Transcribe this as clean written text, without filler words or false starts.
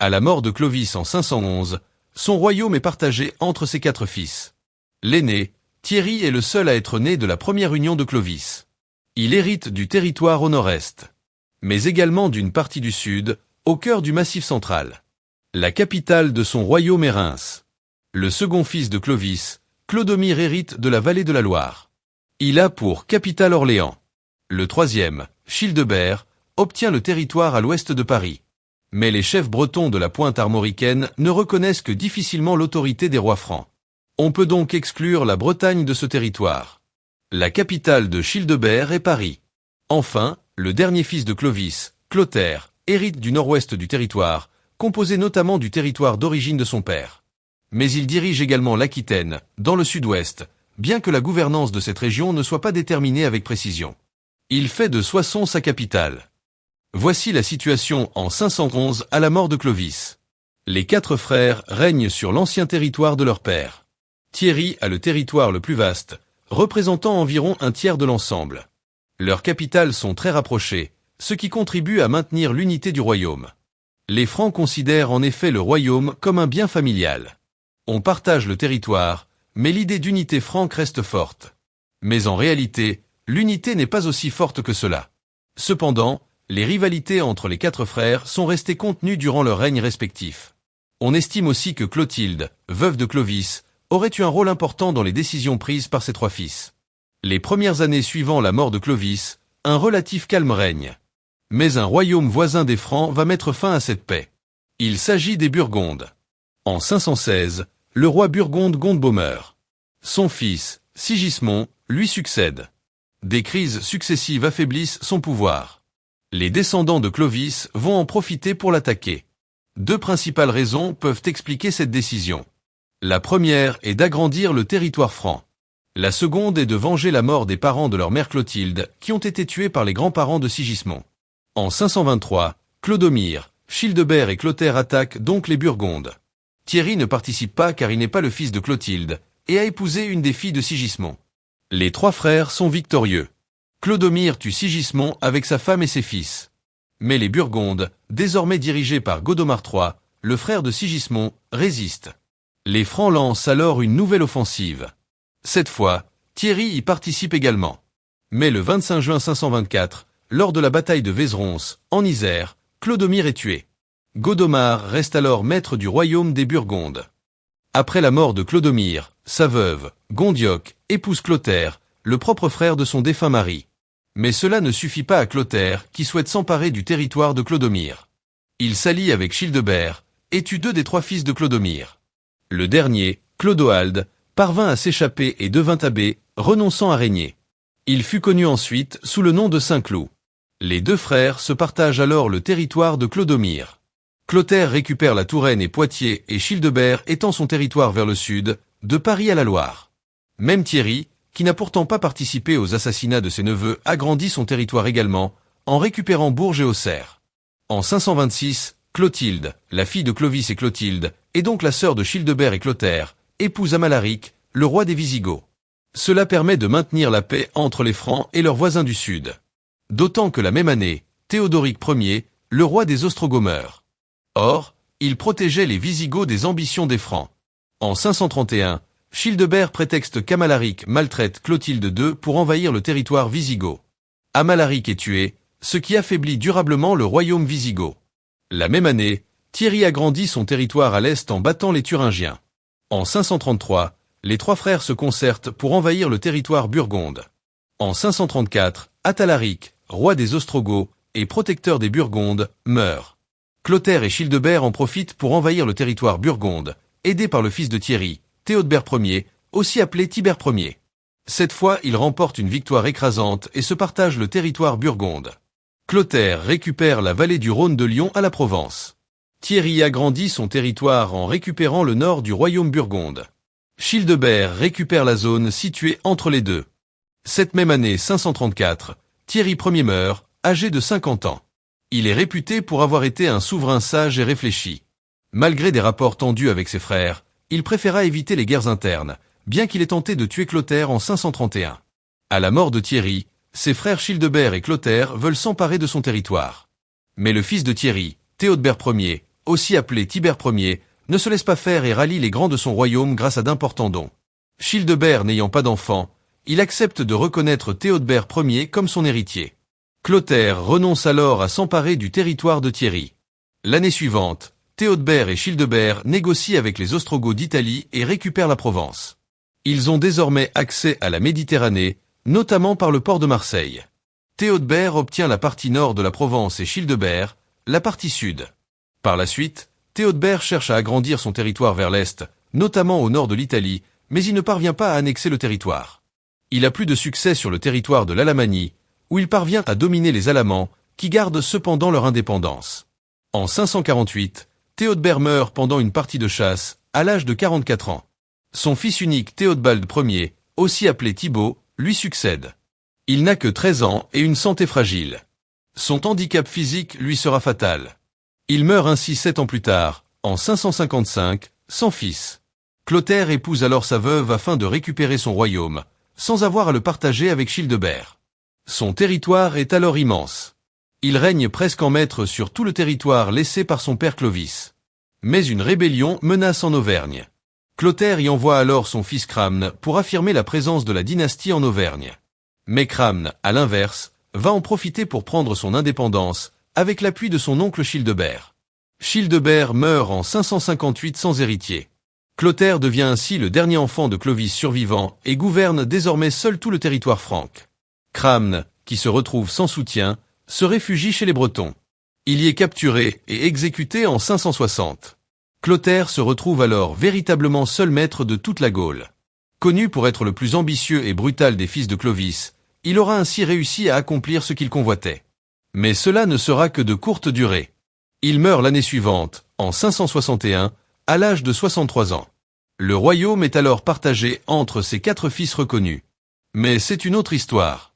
À la mort de Clovis en 511, son royaume est partagé entre ses 4 fils. L'aîné, Thierry, est le seul à être né de la première union de Clovis. Il hérite du territoire au nord-est, mais également d'une partie du sud, au cœur du Massif central. La capitale de son royaume est Reims. Le second fils de Clovis, Clodomir, hérite de la vallée de la Loire. Il a pour capitale Orléans. Le troisième, Childebert, obtient le territoire à l'ouest de Paris. Mais les chefs bretons de la pointe armoricaine ne reconnaissent que difficilement l'autorité des rois francs. On peut donc exclure la Bretagne de ce territoire. La capitale de Childebert est Paris. Enfin, le dernier fils de Clovis, Clotaire, hérite du nord-ouest du territoire, composé notamment du territoire d'origine de son père. Mais il dirige également l'Aquitaine, dans le sud-ouest, bien que la gouvernance de cette région ne soit pas déterminée avec précision. Il fait de Soissons sa capitale. Voici la situation en 511 à la mort de Clovis. Les 4 frères règnent sur l'ancien territoire de leur père. Thierry a le territoire le plus vaste, représentant environ un tiers de l'ensemble. Leurs capitales sont très rapprochées, ce qui contribue à maintenir l'unité du royaume. Les Francs considèrent en effet le royaume comme un bien familial. On partage le territoire, mais l'idée d'unité franque reste forte. Mais en réalité, l'unité n'est pas aussi forte que cela. Cependant, les rivalités entre les 4 frères sont restées contenues durant leurs règnes respectifs. On estime aussi que Clotilde, veuve de Clovis, aurait eu un rôle important dans les décisions prises par ses 3 fils. Les premières années suivant la mort de Clovis, un relatif calme règne. Mais un royaume voisin des Francs va mettre fin à cette paix. Il s'agit des Burgondes. En 516, le roi burgonde Gondebaud meurt. Son fils, Sigismond, lui succède. Des crises successives affaiblissent son pouvoir. Les descendants de Clovis vont en profiter pour l'attaquer. 2 principales raisons peuvent expliquer cette décision. La première est d'agrandir le territoire franc. La seconde est de venger la mort des parents de leur mère Clotilde, qui ont été tués par les grands-parents de Sigismond. En 523, Clodomir, Childebert et Clotaire attaquent donc les Burgondes. Thierry ne participe pas car il n'est pas le fils de Clotilde, et a épousé une des filles de Sigismond. Les 3 frères sont victorieux. Clodomir tue Sigismond avec sa femme et ses fils. Mais les Burgondes, désormais dirigés par Godomar III, le frère de Sigismond, résistent. Les Francs lancent alors une nouvelle offensive. Cette fois, Thierry y participe également. Mais le 25 juin 524, lors de la bataille de Vézeronce, en Isère, Clodomir est tué. Godomar reste alors maître du royaume des Burgondes. Après la mort de Clodomir, sa veuve, Gondioque, épouse Clotaire, le propre frère de son défunt mari. Mais cela ne suffit pas à Clotaire, qui souhaite s'emparer du territoire de Clodomir. Il s'allie avec Childebert, et tue 2 des 3 fils de Clodomir. Le dernier, Clodoald, parvint à s'échapper et devint abbé, renonçant à régner. Il fut connu ensuite sous le nom de Saint-Cloud. Les 2 frères se partagent alors le territoire de Clodomir. Clotaire récupère la Touraine et Poitiers et Childebert étend son territoire vers le sud, de Paris à la Loire. Même Thierry, qui n'a pourtant pas participé aux assassinats de ses neveux, agrandit son territoire également, en récupérant Bourges et Auxerre. En 526, Clotilde, la fille de Clovis et Clotilde, et donc la sœur de Childebert et Clotaire, épouse Amalaric, le roi des Visigoths. Cela permet de maintenir la paix entre les Francs et leurs voisins du sud. D'autant que la même année, Théodoric Ier, le roi des Ostrogoths meurt. Or, il protégeait les Visigoths des ambitions des Francs. En 531, Childebert prétexte qu'Amalaric maltraite Clotilde II pour envahir le territoire wisigoth. Amalaric est tué, ce qui affaiblit durablement le royaume wisigoth. La même année, Thierry agrandit son territoire à l'est en battant les Thuringiens. En 533, les 3 frères se concertent pour envahir le territoire burgonde. En 534, Athalaric, roi des Ostrogoths et protecteur des Burgondes, meurt. Clotaire et Childebert en profitent pour envahir le territoire burgonde, aidés par le fils de Thierry, Théodebert Ier, aussi appelé Tibère Ier. Cette fois, il remporte une victoire écrasante et se partage le territoire burgonde. Clotaire récupère la vallée du Rhône de Lyon à la Provence. Thierry agrandit son territoire en récupérant le nord du royaume burgonde. Childebert récupère la zone située entre les deux. Cette même année 534, Thierry Ier meurt, âgé de 50 ans. Il est réputé pour avoir été un souverain sage et réfléchi. Malgré des rapports tendus avec ses frères, il préféra éviter les guerres internes, bien qu'il ait tenté de tuer Clotaire en 531. À la mort de Thierry, ses frères Childebert et Clotaire veulent s'emparer de son territoire. Mais le fils de Thierry, Théodebert Ier, aussi appelé Tibère Ier, ne se laisse pas faire et rallie les grands de son royaume grâce à d'importants dons. Childebert n'ayant pas d'enfant, il accepte de reconnaître Théodebert Ier comme son héritier. Clotaire renonce alors à s'emparer du territoire de Thierry. L'année suivante, Théodebert et Childebert négocient avec les Ostrogoths d'Italie et récupèrent la Provence. Ils ont désormais accès à la Méditerranée, notamment par le port de Marseille. Théodebert obtient la partie nord de la Provence et Childebert, la partie sud. Par la suite, Théodebert cherche à agrandir son territoire vers l'est, notamment au nord de l'Italie, mais il ne parvient pas à annexer le territoire. Il a plus de succès sur le territoire de l'Alamanie, où il parvient à dominer les Alamans, qui gardent cependant leur indépendance. En 548, Théodebert meurt pendant une partie de chasse, à l'âge de 44 ans. Son fils unique Théodebald Ier, aussi appelé Thibaut, lui succède. Il n'a que 13 ans et une santé fragile. Son handicap physique lui sera fatal. Il meurt ainsi 7 ans plus tard, en 555, sans fils. Clotaire épouse alors sa veuve afin de récupérer son royaume, sans avoir à le partager avec Childebert. Son territoire est alors immense. Il règne presque en maître sur tout le territoire laissé par son père Clovis. Mais une rébellion menace en Auvergne. Clotaire y envoie alors son fils Cramne pour affirmer la présence de la dynastie en Auvergne. Mais Cramne, à l'inverse, va en profiter pour prendre son indépendance, avec l'appui de son oncle Childebert. Childebert meurt en 558 sans héritier. Clotaire devient ainsi le dernier enfant de Clovis survivant et gouverne désormais seul tout le territoire franc. Cramne, qui se retrouve sans soutien, se réfugie chez les Bretons. Il y est capturé et exécuté en 560. Clotaire se retrouve alors véritablement seul maître de toute la Gaule. Connu pour être le plus ambitieux et brutal des fils de Clovis, il aura ainsi réussi à accomplir ce qu'il convoitait. Mais cela ne sera que de courte durée. Il meurt l'année suivante, en 561, à l'âge de 63 ans. Le royaume est alors partagé entre ses 4 fils reconnus. Mais c'est une autre histoire.